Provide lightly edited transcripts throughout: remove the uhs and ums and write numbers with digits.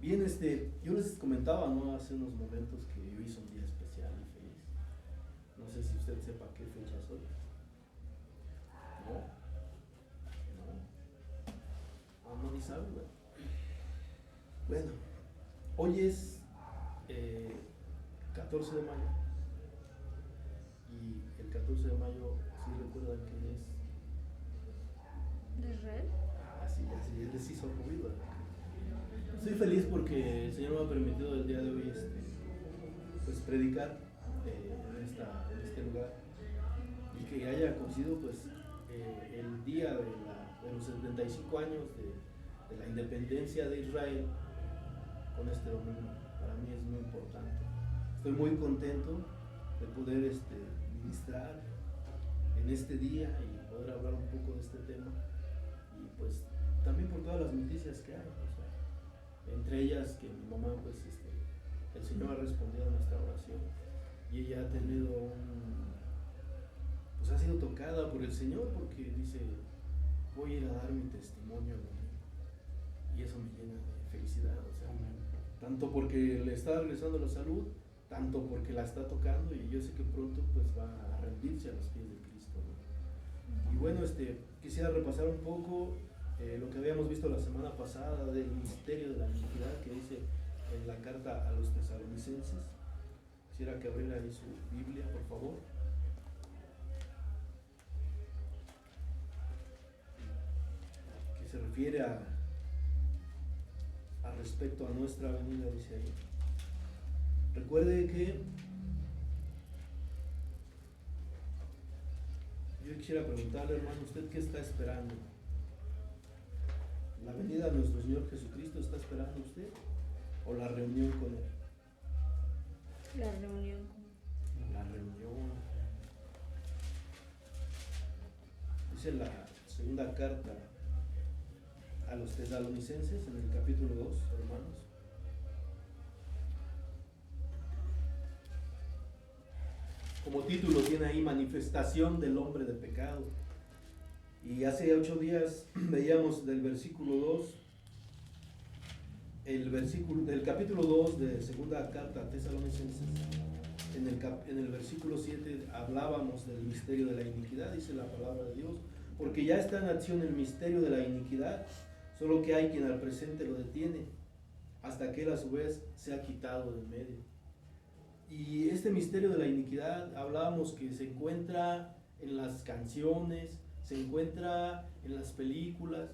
Bien, yo les comentaba, ¿no? Hace unos momentos que hoy es un día especial y feliz. No sé si usted sepa qué fecha es hoy. ¿No? ¿No? No, ni sabe, bueno. Bueno, hoy es 14 de mayo. Y el 14 de mayo, ¿sí recuerdan quién es? ¿De Israel? Así, él les hizo ruido, ¿verdad? Estoy feliz porque el Señor me ha permitido el día de hoy pues predicar en este lugar y que haya coincidido pues el día de los 75 años de la independencia de Israel con este domingo. Para mí es muy importante. Estoy muy contento de poder ministrar en este día y poder hablar un poco de este tema y pues también por todas las noticias que hay, o sea, entre ellas que mi mamá pues el Señor ha respondido a nuestra oración y ella ha tenido pues ha sido tocada por el Señor porque dice, voy a ir a dar mi testimonio y eso me llena de felicidad, o sea, tanto porque le está regresando la salud, tanto porque la está tocando y yo sé que pronto pues va a rendirse a los pies de Cristo, ¿no? Y bueno, quisiera repasar un poco lo que habíamos visto la semana pasada del misterio de la iniquidad que dice en la carta a los tesalonicenses. Quisiera que abriera ahí su Biblia, por favor. Que se refiere a respecto a nuestra venida, dice ahí. Recuerde que yo quisiera preguntarle, hermano, ¿usted qué está esperando? ¿La venida de nuestro Señor Jesucristo está esperando usted? ¿O la reunión con Él? La reunión. La reunión. Dice la segunda carta a los tesalonicenses en el capítulo 2, hermanos. Como título tiene ahí manifestación del hombre de pecado. Y hace 8 días veíamos del versículo 2, del capítulo 2 de segunda carta a Tesalonicenses. En el versículo 7 hablábamos del misterio de la iniquidad, dice la palabra de Dios, porque ya está en acción el misterio de la iniquidad, solo que hay quien al presente lo detiene, hasta que él a su vez se ha quitado del medio. Y este misterio de la iniquidad hablábamos que se encuentra en las canciones, se encuentra en las películas,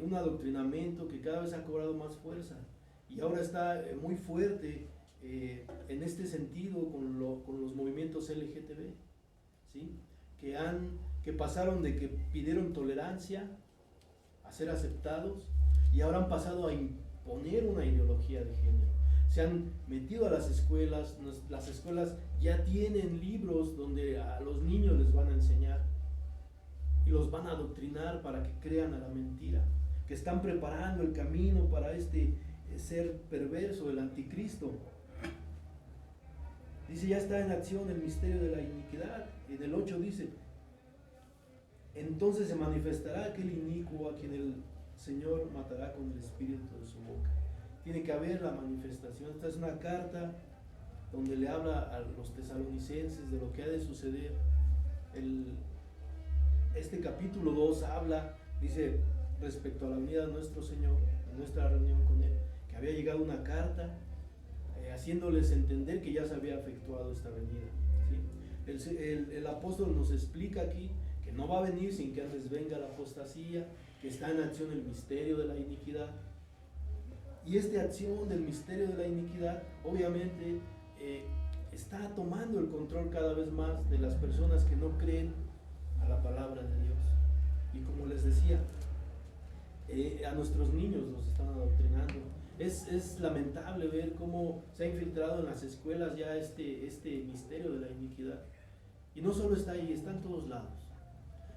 un adoctrinamiento que cada vez ha cobrado más fuerza y ahora está muy fuerte en este sentido con los movimientos LGTB, ¿sí? que pasaron de que pidieron tolerancia a ser aceptados y ahora han pasado a imponer una ideología de género. Se han metido a las escuelas ya tienen libros donde a los niños les van a enseñar y los van a adoctrinar para que crean a la mentira, que están preparando el camino para ser perverso, el anticristo. Dice, ya está en acción el misterio de la iniquidad. En el 8 dice, entonces se manifestará aquel inicuo a quien el Señor matará con el espíritu de su boca. Tiene que haber la manifestación. Esta es una carta donde le habla a los tesalonicenses de lo que ha de suceder. Este capítulo 2 habla, dice, respecto a la venida de nuestro Señor, en nuestra reunión con Él, que había llegado una carta haciéndoles entender que ya se había efectuado esta venida, ¿sí? El apóstol nos explica aquí que no va a venir sin que antes venga la apostasía, que está en acción el misterio de la iniquidad. Y esta acción del misterio de la iniquidad, obviamente, está tomando el control cada vez más de las personas que no creen a la palabra de Dios. Y como les decía, a nuestros niños los están adoctrinando. Es lamentable ver cómo se ha infiltrado en las escuelas ya este misterio de la iniquidad. Y no solo está ahí, está en todos lados.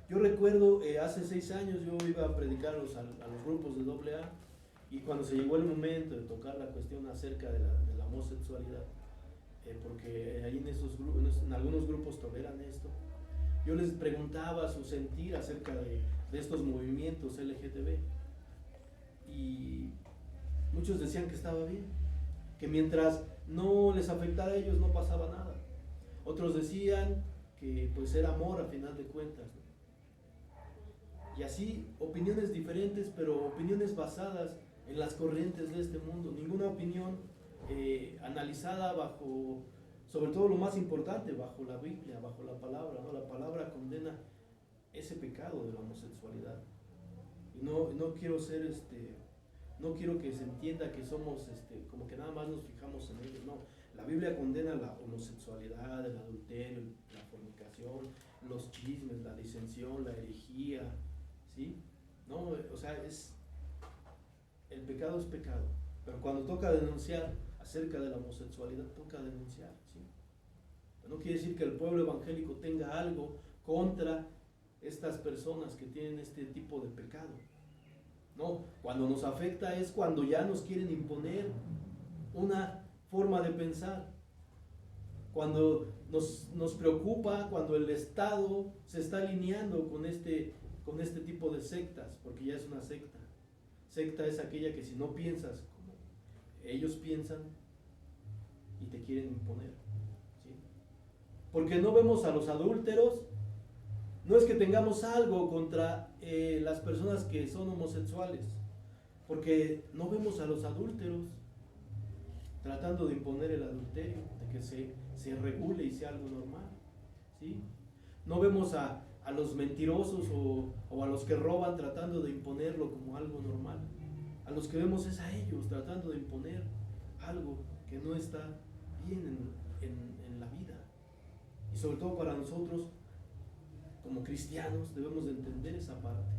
Yo recuerdo, hace 6 años yo iba a predicar a los grupos de AA, y cuando se llegó el momento de tocar la cuestión acerca de la homosexualidad, porque ahí en algunos grupos toleran esto, yo les preguntaba su sentir acerca de estos movimientos LGTB. Y Muchos decían que estaba bien, que mientras no les afectara a ellos no pasaba nada. Otros decían que pues era amor a final de cuentas, ¿no? Y así opiniones diferentes, pero opiniones basadas en las corrientes de este mundo. Ninguna opinión analizada bajo, sobre todo lo más importante, bajo la Biblia, bajo la palabra, ¿no? La palabra condena ese pecado de la homosexualidad. Y no quiero ser no quiero que se entienda que somos como que nada más nos fijamos en ello. No, la Biblia condena la homosexualidad, el adulterio, la fornicación, los chismes, la disensión, la herejía, ¿sí? No, o sea, el pecado es pecado, pero cuando toca denunciar acerca de la homosexualidad, toca denunciar, ¿sí? No quiere decir que el pueblo evangélico tenga algo contra estas personas que tienen este tipo de pecado. No, cuando nos afecta es cuando ya nos quieren imponer una forma de pensar. Cuando nos preocupa, cuando el Estado se está alineando con este tipo de sectas, porque ya es una secta. Secta es aquella que si no piensas como ellos piensan y te quieren imponer, ¿sí? Porque no vemos a los adúlteros. No es que tengamos algo contra las personas que son homosexuales, porque no vemos a los adúlteros tratando de imponer el adulterio, de que se regule y sea algo normal, ¿sí? No vemos a los mentirosos o a los que roban tratando de imponerlo como algo normal. A los que vemos es a ellos tratando de imponer algo que no está bien en la vida. Y sobre todo para nosotros, como cristianos, debemos de entender esa parte.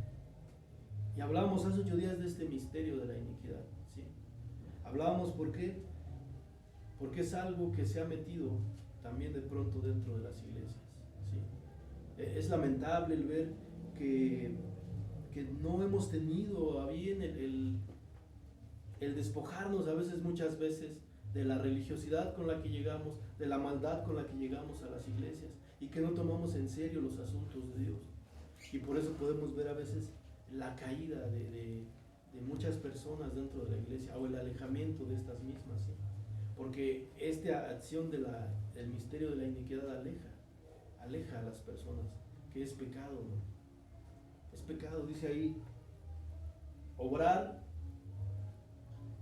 Y hablábamos hace 8 días de este misterio de la iniquidad, ¿sí? Hablábamos porque es algo que se ha metido también de pronto dentro de las iglesias, ¿sí? Es lamentable el ver que no hemos tenido a bien el despojarnos muchas veces de la religiosidad con la que llegamos, de la maldad con la que llegamos a las iglesias, y que no tomamos en serio los asuntos de Dios. Y por eso podemos ver a veces la caída de muchas personas dentro de la iglesia, o el alejamiento de estas mismas, ¿sí? Porque esta acción del misterio de la iniquidad aleja a las personas, que es pecado, ¿no? Es pecado, dice ahí, obrar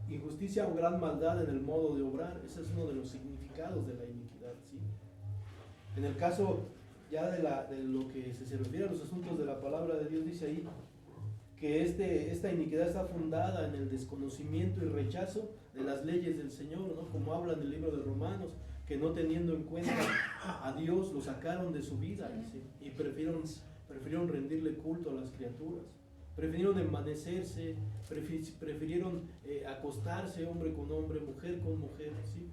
injusticia o gran maldad en el modo de obrar. Ese es uno de los significados de la iniquidad, ¿sí? En el caso ya de lo que se refiere a los asuntos de la palabra de Dios, dice ahí que esta iniquidad está fundada en el desconocimiento y rechazo de las leyes del Señor, ¿no? Como habla en el libro de Romanos, que no teniendo en cuenta a Dios lo sacaron de su vida, ¿sí? Y prefirieron rendirle culto a las criaturas, prefirieron envanecerse, prefirieron acostarse hombre con hombre, mujer con mujer, ¿sí?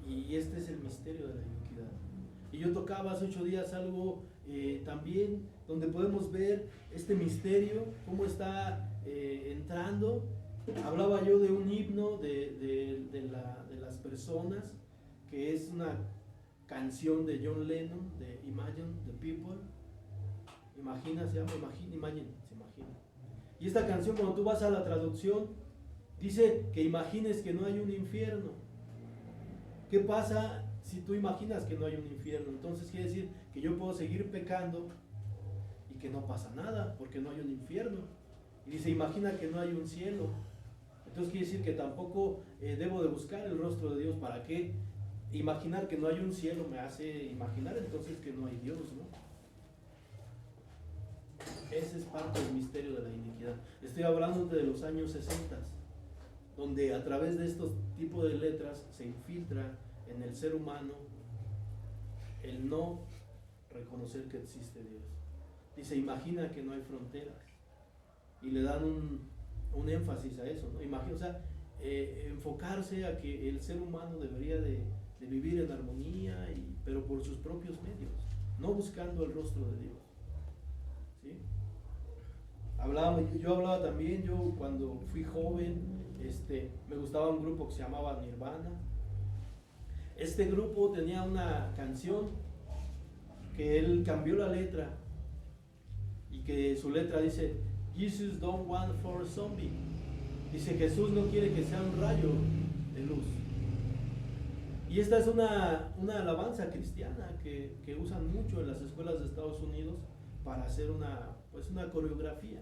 Y este es el misterio de la iniquidad. Y yo tocaba hace 8 días algo también donde podemos ver este misterio, cómo está entrando. Hablaba yo de un himno de las personas, que es una canción de John Lennon, de Imagine the People. Imagina, se llama Imagine, se imagina. Y esta canción, cuando tú vas a la traducción, dice que imagines que no hay un infierno. ¿Qué pasa si tú imaginas que no hay un infierno? Entonces quiere decir que yo puedo seguir pecando y que no pasa nada, porque no hay un infierno. Y dice, imagina que no hay un cielo. Entonces quiere decir que tampoco debo de buscar el rostro de Dios. ¿Para qué? Imaginar que no hay un cielo me hace imaginar entonces que no hay Dios, ¿no? Ese es parte del misterio de la iniquidad. Estoy hablando de los años 60, donde a través de estos tipos de letras se infiltra en el ser humano el no reconocer que existe Dios. Dice, imagina que no hay fronteras. Y le dan un énfasis a eso, ¿no? Imagina, o sea, enfocarse a que el ser humano debería de vivir en armonía, pero por sus propios medios, no buscando el rostro de Dios, ¿sí? Yo hablaba también, yo cuando fui joven, me gustaba un grupo que se llamaba Nirvana. Este grupo tenía una canción que él cambió la letra, y que su letra dice, Jesus don't want for a zombie. Dice, Jesús no quiere que sea un rayo de luz. Y esta es una alabanza cristiana que usan mucho en las escuelas de Estados Unidos para hacer una coreografía.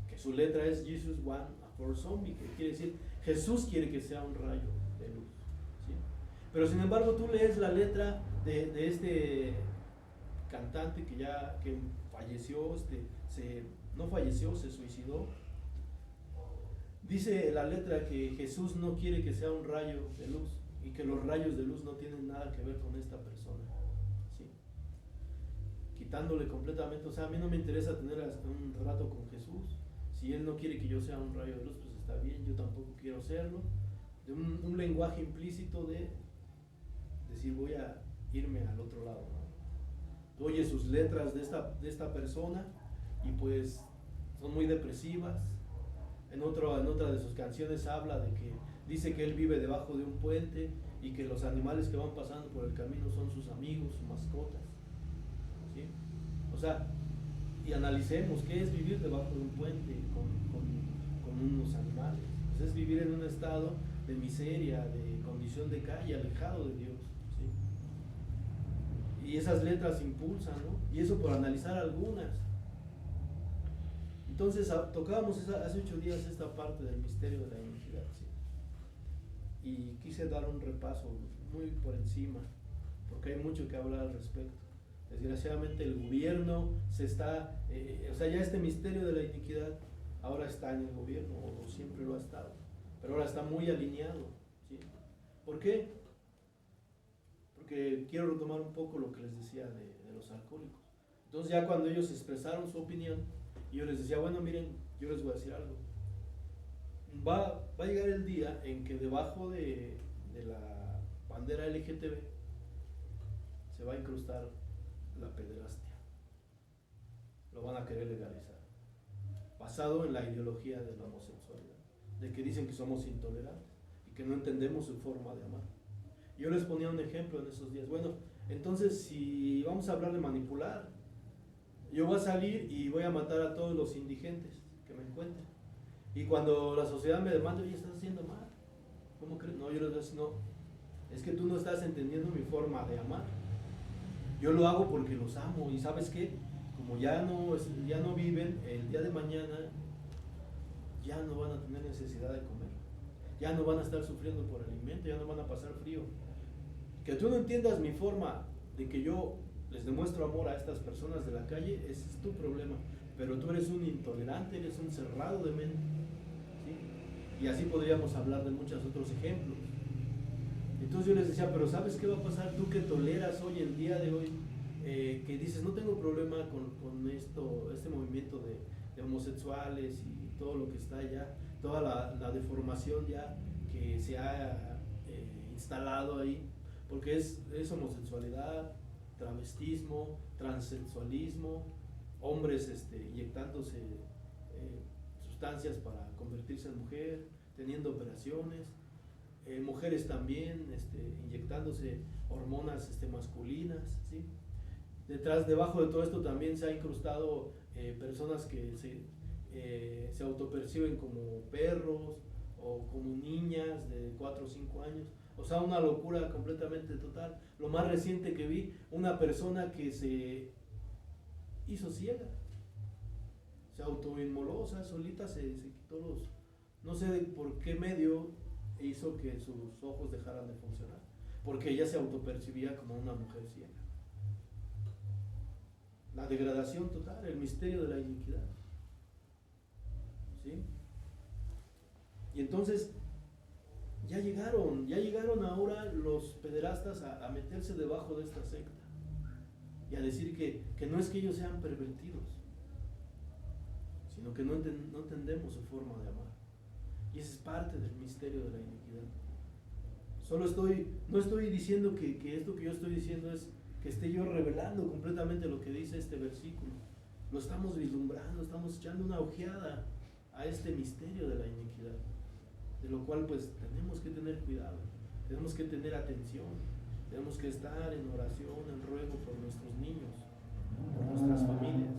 Que su letra es Jesus want a for zombie, que quiere decir Jesús quiere que sea un rayo de luz. ¿Sí? Pero sin embargo tú lees la letra de este cantante que falleció, no falleció, se suicidó. Dice la letra que Jesús no quiere que sea un rayo de luz y que los rayos de luz no tienen nada que ver con esta persona. ¿Sí? Quitándole completamente, o sea, a mí no me interesa tener un rato con Jesús. Si Él no quiere que yo sea un rayo de luz, pues está bien, yo tampoco quiero serlo. De un lenguaje implícito de decir voy a irme al otro lado, ¿no? Tú oyes sus letras de esta persona y pues son muy depresivas. En otra de sus canciones habla de que dice que él vive debajo de un puente y que los animales que van pasando por el camino son sus amigos, sus mascotas. ¿Sí? O sea, y analicemos qué es vivir debajo de un puente con unos animales. Pues es vivir en un estado de miseria, de condición de calle, alejado de Dios. ¿Sí? Y esas letras impulsan, ¿no? Y eso por analizar algunas. Entonces tocábamos hace 8 días esta parte del misterio de la iniquidad, ¿sí? Y quise dar un repaso muy por encima, porque hay mucho que hablar al respecto. Desgraciadamente el gobierno ya este misterio de la iniquidad ahora está en el gobierno, o siempre lo ha estado, pero ahora está muy alineado, ¿sí? ¿Por qué? Porque quiero retomar un poco lo que les decía de los alcohólicos. Entonces ya cuando ellos expresaron su opinión, y yo les decía, bueno, miren, yo les voy a decir algo. Va a llegar el día en que debajo de la bandera LGTB se va a incrustar la pederastia. Lo van a querer legalizar. Basado en la ideología de la homosexualidad. De que dicen que somos intolerantes y que no entendemos su forma de amar. Yo les ponía un ejemplo en esos días. Bueno, entonces si vamos a hablar de manipular, yo voy a salir y voy a matar a todos los indigentes que me encuentren. Y cuando la sociedad me demanda, oye, estás haciendo mal. ¿Cómo crees? No, yo les digo, no. Es que tú no estás entendiendo mi forma de amar. Yo lo hago porque los amo. Y ¿sabes qué? Como ya no viven, el día de mañana ya no van a tener necesidad de comer. Ya no van a estar sufriendo por alimento, ya no van a pasar frío. Que tú no entiendas mi forma de que yo les demuestro amor a estas personas de la calle, ese es tu problema. Pero tú eres un intolerante, eres un cerrado de mente. ¿Sí? Y así podríamos hablar de muchos otros ejemplos. Entonces yo les decía, pero ¿sabes qué va a pasar? Tú que toleras hoy, el día de hoy, que dices, no tengo problema con este movimiento de homosexuales y todo lo que está allá, toda la deformación ya que se ha instalado ahí, porque es homosexualidad, travestismo, transexualismo, hombres inyectándose sustancias para convertirse en mujer, teniendo operaciones, mujeres también inyectándose hormonas masculinas, ¿sí? Debajo de todo esto también se ha incrustado personas que se autoperciben como perros o como niñas de 4 o 5 años. O sea, una locura completamente total. Lo más reciente que vi, una persona que se hizo ciega, se autoinmoló, o sea, solita se quitó no sé por qué medio hizo que sus ojos dejaran de funcionar, porque ella se autopercibía como una mujer ciega. La degradación total, el misterio de la iniquidad. ¿Sí? Y entonces ya llegaron ahora los pederastas a meterse debajo de esta secta y a decir que no es que ellos sean pervertidos, sino que no entendemos su forma de amar. Y esa es parte del misterio de la iniquidad. No estoy diciendo que esto que yo estoy diciendo es que esté yo revelando completamente lo que dice este versículo. Lo estamos vislumbrando, estamos echando una ojeada a este misterio de la iniquidad, de lo cual pues tenemos que tener cuidado, tenemos que tener atención, tenemos que estar en oración, en ruego por nuestros niños, por nuestras familias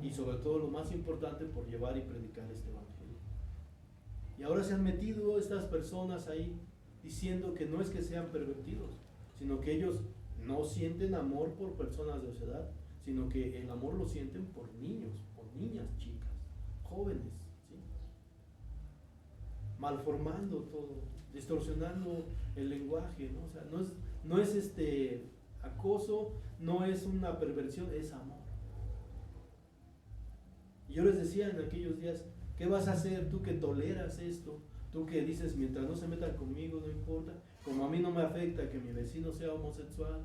y sobre todo lo más importante por llevar y predicar este evangelio. Y ahora se han metido estas personas ahí diciendo que no es que sean pervertidos, sino que ellos no sienten amor por personas de ocedad, sino que el amor lo sienten por niños, por niñas chicas, jóvenes, ¿sí? Malformando todo, distorsionando el lenguaje, ¿no? O sea, no es acoso, no es una perversión, es amor. Y yo les decía en aquellos días, ¿qué vas a hacer tú que toleras esto? Tú que dices, mientras no se metan conmigo, no importa. Como a mí no me afecta que mi vecino sea homosexual,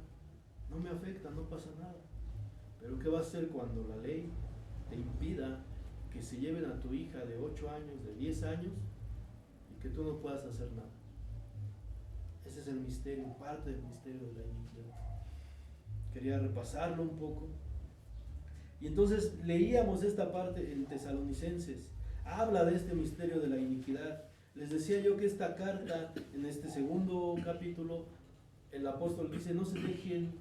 no me afecta, no pasa nada. Pero ¿qué vas a hacer cuando la ley te impida que se lleven a tu hija de 8 años, de 10 años, y que tú no puedas hacer nada? Ese es el misterio, parte del misterio de la iniquidad. Quería repasarlo un poco. Y entonces leíamos esta parte en Tesalonicenses. Habla de este misterio de la iniquidad. Les decía yo que esta carta, en este segundo capítulo, el apóstol dice, no se dejen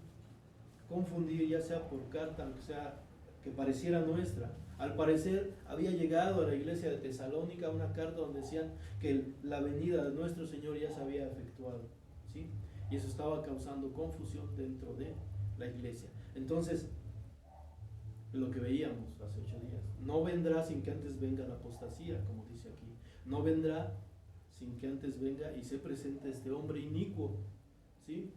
confundir, ya sea por carta, aunque sea que pareciera nuestra. Al parecer había llegado a la iglesia de Tesalónica una carta donde decían que la venida de nuestro Señor ya se había efectuado, ¿sí? Y eso estaba causando confusión dentro de la iglesia. Entonces, lo que veíamos hace 8 días, no vendrá sin que antes venga la apostasía, como dice aquí. No vendrá sin que antes venga y se presente este hombre inicuo, ¿sí?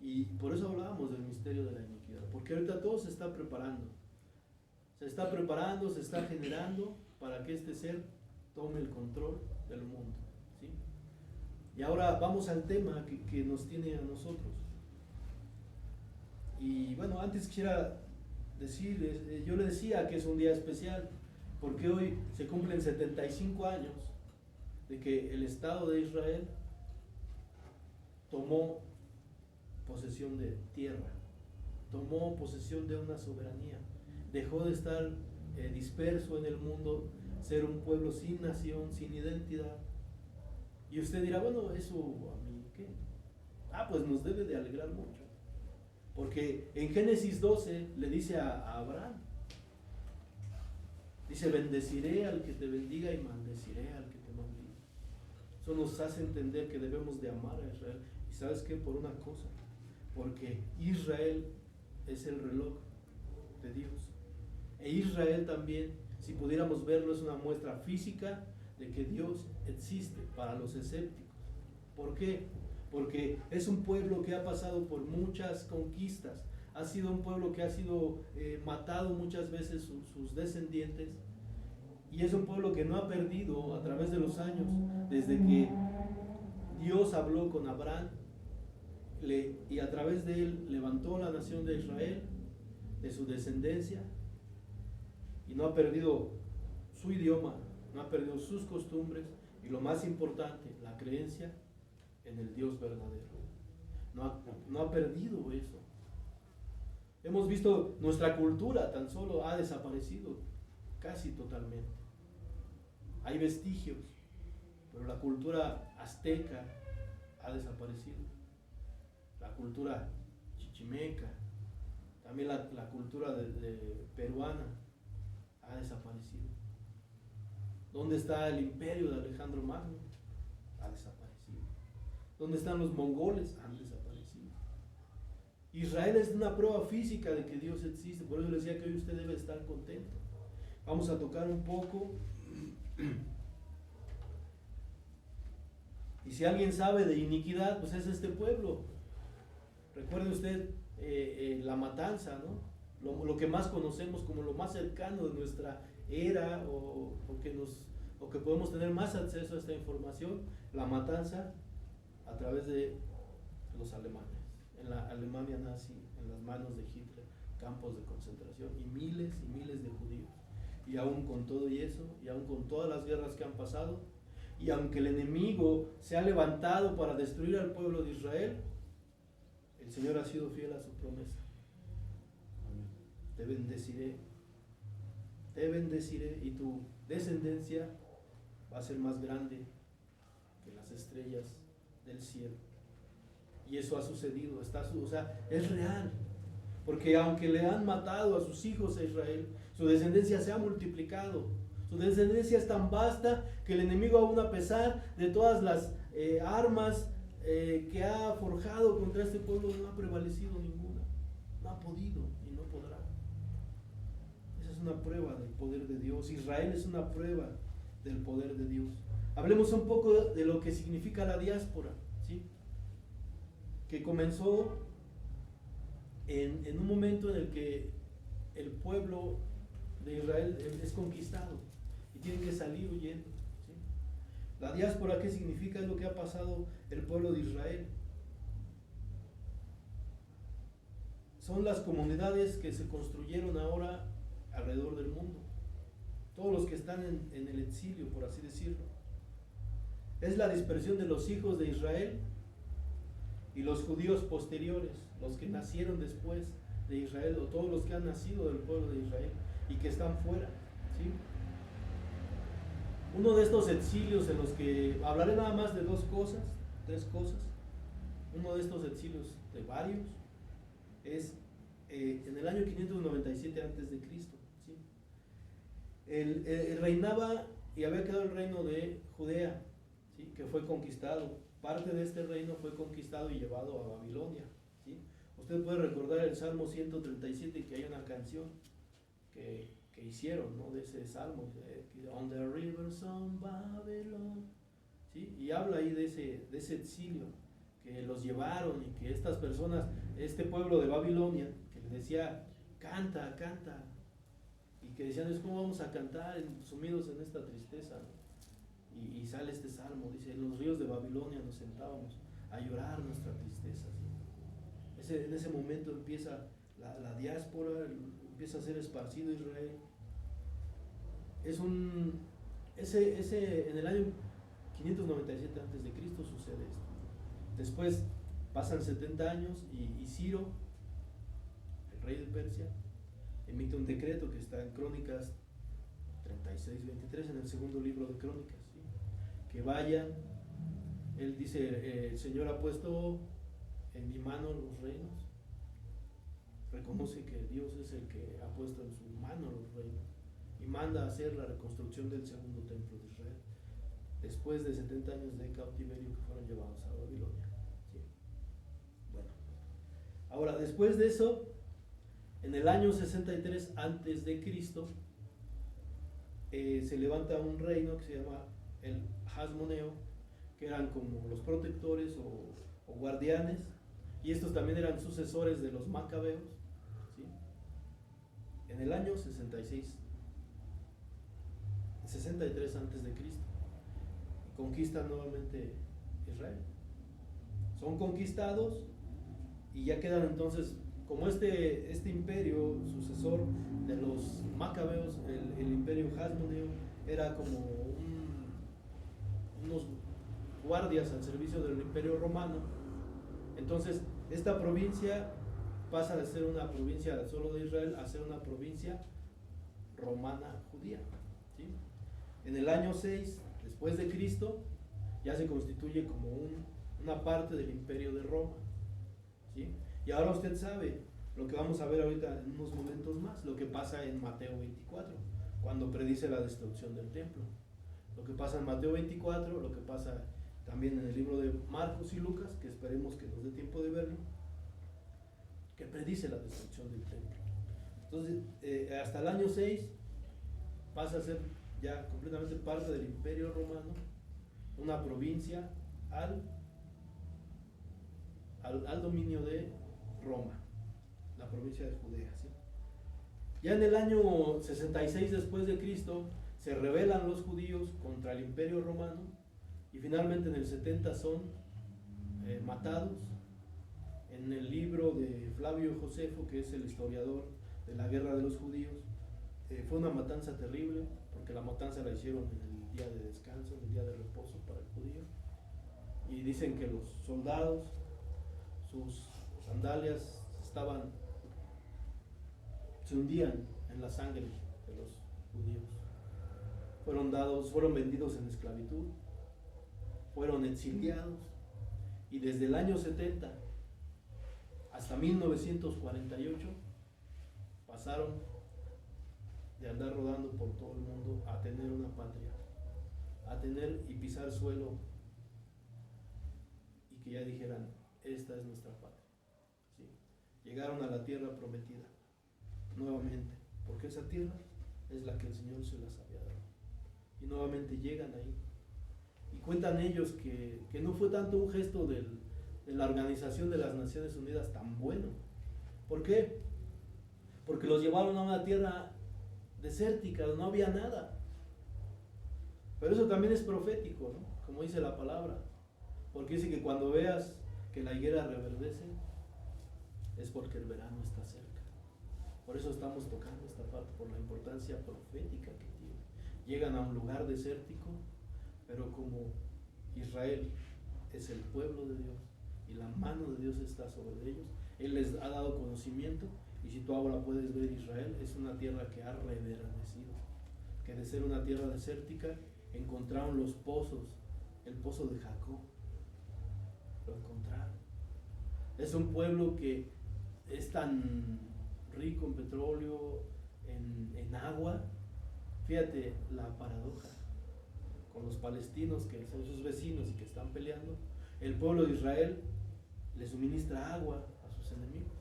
Y por eso hablábamos del misterio de la iniquidad, porque ahorita todo se está preparando, se está generando para que este ser tome el control del mundo, ¿sí? Y ahora vamos al tema que nos tiene a nosotros. Y bueno, antes quisiera decirles, yo le decía que es un día especial, porque hoy se cumplen 75 años de que el Estado de Israel tomó posesión de tierra, tomó posesión de una soberanía, dejó de estar disperso en el mundo, ser un pueblo sin nación, sin identidad. Y usted dirá, bueno, eso a mí, ¿qué? Pues nos debe de alegrar mucho, porque en Génesis 12 le dice a Abraham, dice, bendeciré al que te bendiga y maldeciré al que te maldiga. Eso nos hace entender que debemos de amar a Israel. ¿Y sabes qué? Por una cosa, porque Israel es el reloj de Dios. E Israel también, si pudiéramos verlo, es una muestra física de que Dios existe para los escépticos. ¿Por qué? Porque es un pueblo que ha pasado por muchas conquistas, ha sido un pueblo que ha sido matado muchas veces sus descendientes, y es un pueblo que no ha perdido a través de los años, desde que Dios habló con Abraham y a través de él levantó la nación de Israel, de su descendencia, y no ha perdido su idioma, no ha perdido sus costumbres, y lo más importante, la creencia en el Dios verdadero. No ha perdido eso. Hemos visto nuestra cultura tan solo ha desaparecido casi totalmente. Hay vestigios, pero la cultura azteca ha desaparecido. La cultura chichimeca, también la cultura de peruana ha desaparecido. ¿Dónde está el imperio de Alejandro Magno? Ha desaparecido. ¿Dónde están los mongoles? Han desaparecido. Israel es una prueba física de que Dios existe, por eso le decía que hoy usted debe estar contento. Vamos a tocar un poco. Y si alguien sabe de iniquidad, pues es este pueblo. Recuerde usted la matanza, ¿no? Lo que más conocemos como lo más cercano de nuestra era, o que podemos tener más acceso a esta información, la matanza a través de los alemanes, en la Alemania nazi, en las manos de Hitler, campos de concentración y miles de judíos. Y aún con todo y eso, y aún con todas las guerras que han pasado, y aunque el enemigo se ha levantado para destruir al pueblo de Israel, el Señor ha sido fiel a su promesa. Te bendeciré y tu descendencia va a ser más grande que las estrellas del cielo. Y eso ha sucedido, o sea, es real. Porque aunque le han matado a sus hijos a Israel, su descendencia se ha multiplicado. Su descendencia es tan vasta que el enemigo, aún a pesar de todas las armas que ha forjado contra este pueblo, no ha prevalecido ninguna. No ha podido y no podrá. Esa es una prueba del poder de Dios. Israel es una prueba del poder de Dios. Hablemos un poco de lo que significa la diáspora, ¿sí? Que comenzó en un momento en el que el pueblo de Israel es conquistado y tiene que salir huyendo, ¿sí? La diáspora, ¿qué significa? Es lo que ha pasado el pueblo de Israel. Son las comunidades que se construyeron ahora alrededor del mundo. Todos los que están en el exilio, por así decirlo. Es la dispersión de los hijos de Israel y los judíos posteriores, los que nacieron después de Israel, o todos los que han nacido del pueblo de Israel y que están fuera, ¿sí? Uno de estos exilios en los que hablaré nada más de tres cosas. Uno de estos exilios, de varios, es en el año 597 antes de Cristo, ¿sí? Reinaba y había quedado el reino de Judea, ¿sí? Que fue conquistado. Parte de este reino fue conquistado y llevado a Babilonia, ¿sí? Usted puede recordar el Salmo 137, que hay una canción que hicieron, ¿no? De ese salmo, On the Rivers of Babylon, ¿sí? Y habla ahí de ese exilio, que los llevaron y que estas personas, este pueblo de Babilonia, que les decía, canta, canta, y que decían, es como vamos a cantar sumidos en esta tristeza, ¿no? Y sale este salmo, dice, en los ríos de Babilonia nos sentábamos a llorar nuestra tristeza, ¿sí? En ese momento empieza la diáspora, empieza a ser esparcido Israel. En el año 597 antes de Cristo sucede esto. Después pasan 70 años y Ciro, el rey de Persia, emite un decreto que está en Crónicas 36-23, en el segundo libro de Crónicas, ¿sí? Que vayan, él dice, el Señor ha puesto en mi mano los reinos. Reconoce que Dios es el que ha puesto en su mano los reinos y manda a hacer la reconstrucción del segundo templo de Israel después de 70 años de cautiverio que fueron llevados a Babilonia, ¿sí? Bueno, ahora después de eso, en el año 63 antes de Cristo, se levanta un reino que se llama el Hasmoneo, que eran como los protectores o guardianes, y estos también eran sucesores de los macabeos, ¿sí? En el año 63 antes de Cristo, conquistan nuevamente Israel. Son conquistados y ya quedan entonces como este imperio sucesor de los macabeos, el imperio hasmoneo, era como unos guardias al servicio del imperio romano. Entonces esta provincia pasa de ser una provincia solo de Israel a ser una provincia romana judía, ¿sí? En el año 6 después de Cristo ya se constituye como una parte del imperio de Roma, ¿sí? Y ahora usted sabe lo que vamos a ver ahorita en unos momentos más, lo que pasa en Mateo 24, cuando predice la destrucción del templo. Lo que pasa en Mateo 24, lo que pasa también en el libro de Marcos y Lucas, que esperemos que nos dé tiempo de verlo, que predice la destrucción del templo. Entonces, hasta el año 6 pasa a ser ya completamente parte del imperio romano, una provincia al dominio de Roma, la provincia de Judea, ¿sí? Ya en el año 66 después de Cristo se rebelan los judíos contra el imperio romano y finalmente en el 70 son matados. En el libro de Flavio Josefo, que es el historiador de la guerra de los judíos, fue una matanza terrible, porque la matanza la hicieron en el día de descanso, en el día de reposo para el judío, y dicen que los soldados, sus sandalias se hundían en la sangre de los judíos. Fueron vendidos en esclavitud, fueron exiliados, y desde el año 70 hasta 1948 pasaron de andar rodando por todo el mundo a tener una patria, a tener y pisar suelo y que ya dijeran, esta es nuestra patria. ¿Sí? Llegaron a la tierra prometida nuevamente, porque esa tierra es la que el Señor se las había dado. Y nuevamente llegan ahí. Y cuentan ellos que no fue tanto un gesto de la Organización de las Naciones Unidas tan bueno. ¿Por qué? Porque los llevaron a una tierra desértica, no había nada. Pero eso también es profético, ¿no? Como dice la palabra. Porque dice que cuando veas que la higuera reverdece, es porque el verano está cerca. Por eso estamos tocando esta parte, por la importancia profética que tiene. Llegan a un lugar desértico, pero como Israel es el pueblo de Dios y la mano de Dios está sobre ellos, Él les ha dado conocimiento. Y si tú ahora puedes ver, Israel es una tierra que ha reverdecido, que de ser una tierra desértica encontraron los pozos, el pozo de Jacob, lo encontraron. Es un pueblo que es tan rico en petróleo, en agua. Fíjate la paradoja con los palestinos, que son sus vecinos y que están peleando. El pueblo de Israel le suministra agua a sus enemigos.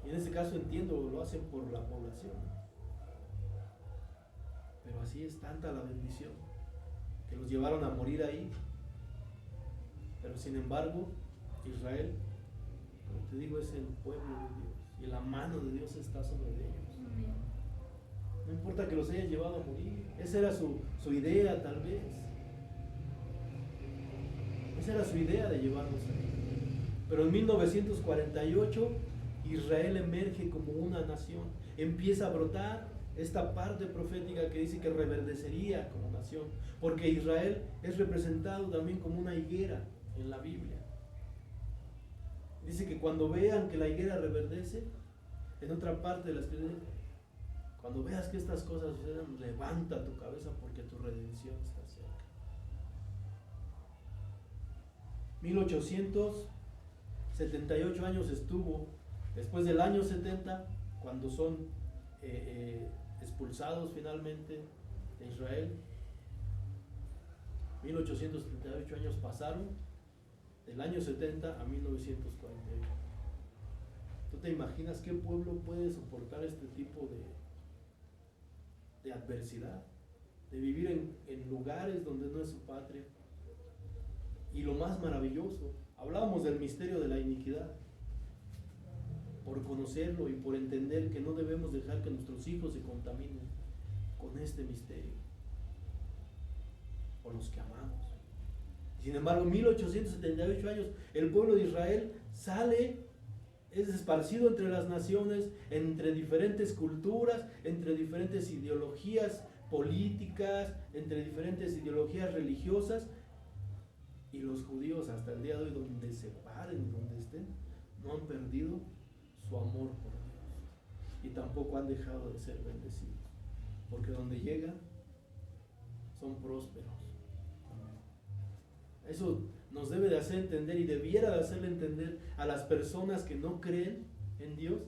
Y en este caso entiendo, lo hacen por la población. Pero así es tanta la bendición que los llevaron a morir ahí. Pero sin embargo, Israel, como te digo, es el pueblo de Dios y la mano de Dios está sobre ellos. No importa que los hayan llevado a morir, esa era su idea tal vez. Esa era su idea de llevarlos ahí. Pero en 1948 Israel emerge como una nación, empieza a brotar esta parte profética que dice que reverdecería como nación, porque Israel es representado también como una higuera en la Biblia. Dice que cuando vean que la higuera reverdece, en otra parte de la escritura, cuando veas que estas cosas suceden, levanta tu cabeza porque tu redención está cerca. 1878 años estuvo, después del año 70, cuando son expulsados finalmente de Israel. 1878 años pasaron, del año 70 a 1948. ¿Tú te imaginas qué pueblo puede soportar este tipo de adversidad? De vivir en lugares donde no es su patria. Y lo más maravilloso, hablábamos del misterio de la iniquidad. Por conocerlo y por entender que no debemos dejar que nuestros hijos se contaminen con este misterio, por los que amamos. Sin embargo, 1878 años, el pueblo de Israel sale, es esparcido entre las naciones, entre diferentes culturas, entre diferentes ideologías políticas, entre diferentes ideologías religiosas, y los judíos hasta el día de hoy, donde se paren, donde estén, no han perdido su amor por Dios y tampoco han dejado de ser bendecidos, porque donde llegan son prósperos. Eso nos debe de hacer entender y debiera de hacerle entender a las personas que no creen en Dios,